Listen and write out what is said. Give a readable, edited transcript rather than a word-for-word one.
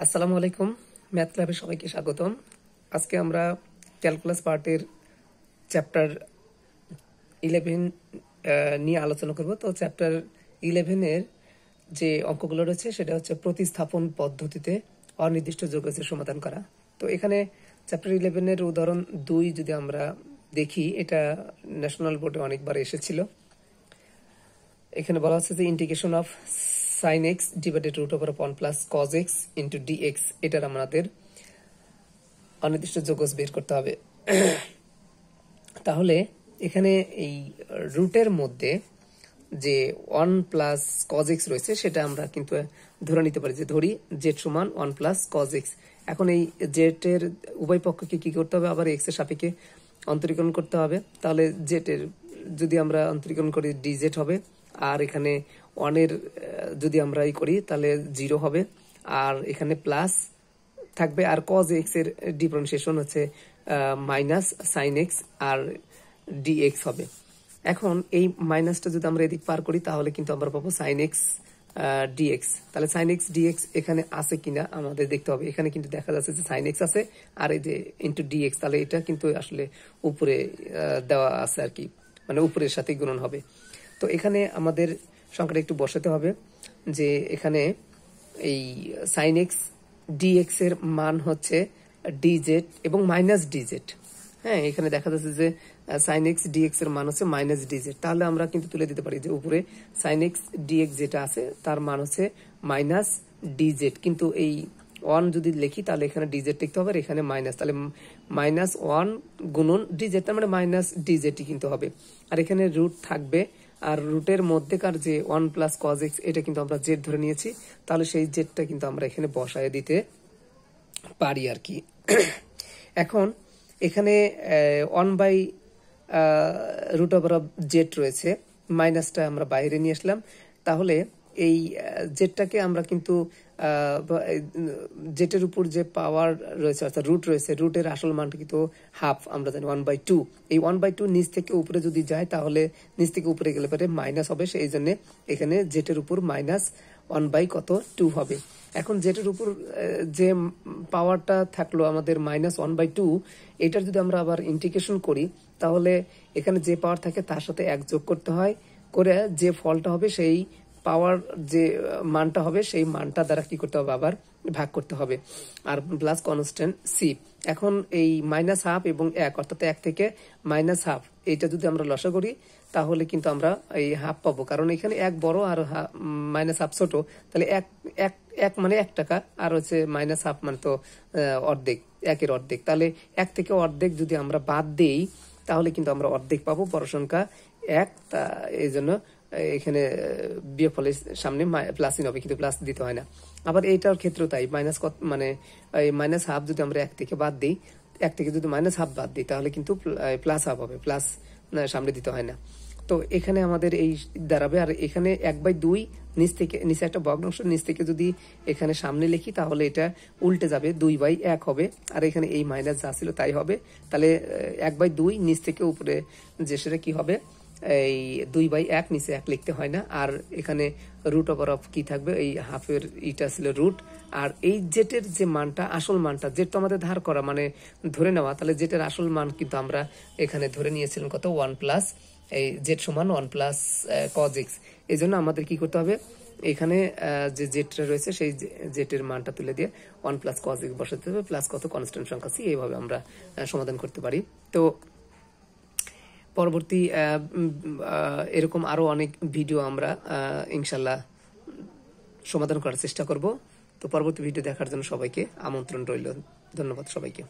আসসালামু আলাইকুম। ম্যাথ ক্লাবে সবাইকে স্বাগতম। আজকে আমরা ক্যালকুলাস পার্টের চ্যাপ্টার 11 নিয়ে আলোচনা করব। তো চ্যাপ্টার 11-এর যে অঙ্কগুলো রয়েছে সেটা হচ্ছে প্রতিস্থাপন পদ্ধতিতে অনির্দিষ্ট যোগের সমাধান করা। তো এখানে চ্যাপ্টার 11-এর উদাহরণ 2 যদি আমরা দেখি, এটা ন্যাশনাল বোর্ডে অনেকবার এসেছিল। এখানে বলা হচ্ছে যে integration of sin x divided root over 1 plus cos x into dx, এটার আমাদের অনির্দিষ্ট যোগজ বের করতে হবে। তাহলে এখানে এই রুটের মধ্যে যে 1 প্লাস cos x রয়েছে সেটা আমরা কিন্তু ধরে নিতে পারি, যে ধরি z সমান 1 প্লাস cos x। এখন এই z এর উভয় পক্ষকে কি করতে হবে, আবার x এর সাপেক্ষে অন্তরীকরণ করতে হবে। তাহলে z এর যদি আমরা অন্তরীকরণ করি dz হবে, আর এখানে 1 এর যদি আমরা করি তাহলে 0 হবে, আর এখানে প্লাস থাকবে, আর cos x এর ডিফারেন্সিয়েশন হচ্ছে মাইনাস sin x আর dx হবে। এখন এই মাইনাসটা যদি আমরা এদিক পার করি তাহলে কিন্তু আমরা পাবো sin x dx। তাহলে sin x dx এখানে আছে কিনা আমাদের দেখতে হবে। এখানে কিন্তু দেখা যাচ্ছে যে sin x আছে, আর এই যে ইন্টু dx, তাহলে এটা কিন্তু আসলে উপরে দেওয়া আছে আর কি, মানে উপরের সাথে গুণন হবে। তো এখানে আমাদের সংখ্যাটা একটু বসাতে হবে, যে এখানে এই sin x dx এর মান হচ্ছে dz এবং মাইনাস dz। হ্যাঁ, এখানে দেখা যাচ্ছে যে sin x dx এর মান হচ্ছে মাইনাস dz। তাহলে আমরা কিন্তু তুলে দিতে পারি যে উপরে sin x dx যেটা আছে তার মান হচ্ছে মাইনাস dz, কিন্তু এই 1 যদি লিখি তাহলে এখানে dz লিখতে হবে, আর এখানে মাইনাস, তাহলে মাইনাস 1 গুণন dz, তার মানে মাইনাস dz কিন্তু হবে। আর এখানে রুট থাকবে, আর রুটের মধ্যেকার যে 1 প্লাস cos x এটা কিন্তু আমরা z ধরে নিয়েছি, তাহলে সেই জেডটা কিন্তু আমরা এখানে বসায় দিতে পারি আর কি। এখন এখানে 1 by root over of Z রয়েছে, মাইনাসটা আমরা বাইরে নিয়ে আসলাম। তাহলে এই জেডটাকে আমরা কিন্তু জেটের উপর যে পাওয়ার রয়েছে অর্থাৎ রুট রয়েছে, রুটের আসল মানটা কিন্তু হাফ, আমরা জানি 1/2। এই 1/2 নিচ থেকে উপরে যদি যায় তাহলে নিচ থেকে উপরে গেলে পরে মাইনাস হবে, সেই জন্য এখানে জেটের উপর মাইনাস 1/2 হবে। এখন জেটের উপর যে পাওয়ারটা থাকলো আমাদের মাইনাস 1/2, এটার যদি আমরা আবার ইন্টিগ্রেশন করি তাহলে এখানে যে পাওয়ার থাকে তার সাথে 1 যোগ করতে হয়, করে যে ফলটা হবে সেই পাওয়ার যে মানটা হবে সেই মানটা দ্বারা কি করতে হবে, আবার ভাগ করতে হবে, আর প্লাস কনস্ট্যান্ট সি। এখন এই মাইনাস হাফ এবং 1 অর্থাৎ 1 থেকে মাইনাস হাফ, এটা যদি আমরা লসা করি তাহলে কিন্তু আমরা এই হাফ পাবো, কারণ এখানে 1 বড় আর মাইনাস হাফ ছোট। তাহলে এক মানে 1 টাকা, আর হচ্ছে মাইনাস হাফ মানে তো অর্ধেক, 1-এর অর্ধেক। তাহলে 1 থেকে অর্ধেক যদি আমরা বাদ দেই তাহলে কিন্তু আমরা অর্ধেক পাবো, বড় সংখ্যা 1। এই জন্য এখানে বিয়োগফলের সামনে প্লাসই হবে, কিন্তু প্লাস দিতে হয় না। আবার এইটার ক্ষেত্রেও তাই, মাইনাস মানে মাইনাস হাফ যদি আমরা 1 থেকে বাদ দিই, 1 থেকে যদি মাইনাস হাফ বাদ দিই তাহলে কিন্তু প্লাস হাফ হবে, প্লাস সামনে দিতে হয় না। তো এখানে আমাদের এই দাঁড়াবে, আর এখানে 1/2 নিচে একটা ভগ্নাংশ, নিচ থেকে যদি এখানে সামনে লিখি তাহলে এটা উল্টে যাবে, 2/1 হবে, আর এখানে এই মাইনাস যা ছিল তাই হবে। তাহলে 1/2 নিচ থেকে উপরে যে সেটা কি হবে, এই 2/1, নিচে 1 লিখতে হয় না। আর এখানে রুট ওভার অফ কি থাকবে, এই হাফের ইটা ছিল রুট, আর এই জেটের যে মানটা আসল মানটা, জেট তো আমাদের ধার করা মানে ধরে নেওয়া, তাহলে জেটের আসল মান কিন্তু আমরা এখানে ধরে নিয়েছিলাম কত, 1 প্লাস এই জেড সমান 1 প্লাস cos x। এই জন্য আমাদের কি করতে হবে, এখানে যে জেটটা রয়েছে সেই জেটের মানটা তুলে দিয়ে 1 প্লাস cos x বসাতে হবে, প্লাস কত কনস্ট্যান্ট সংখ্যা সি। এইভাবে আমরা সমাধান করতে পারি। তো পরবর্তী এরকম আরো অনেক ভিডিও আমরা ইনশাল্লাহ সমাধান করার চেষ্টা করব। তো পরবর্তী ভিডিও দেখার জন্য সবাইকে আমন্ত্রণ রইল। ধন্যবাদ সবাইকে।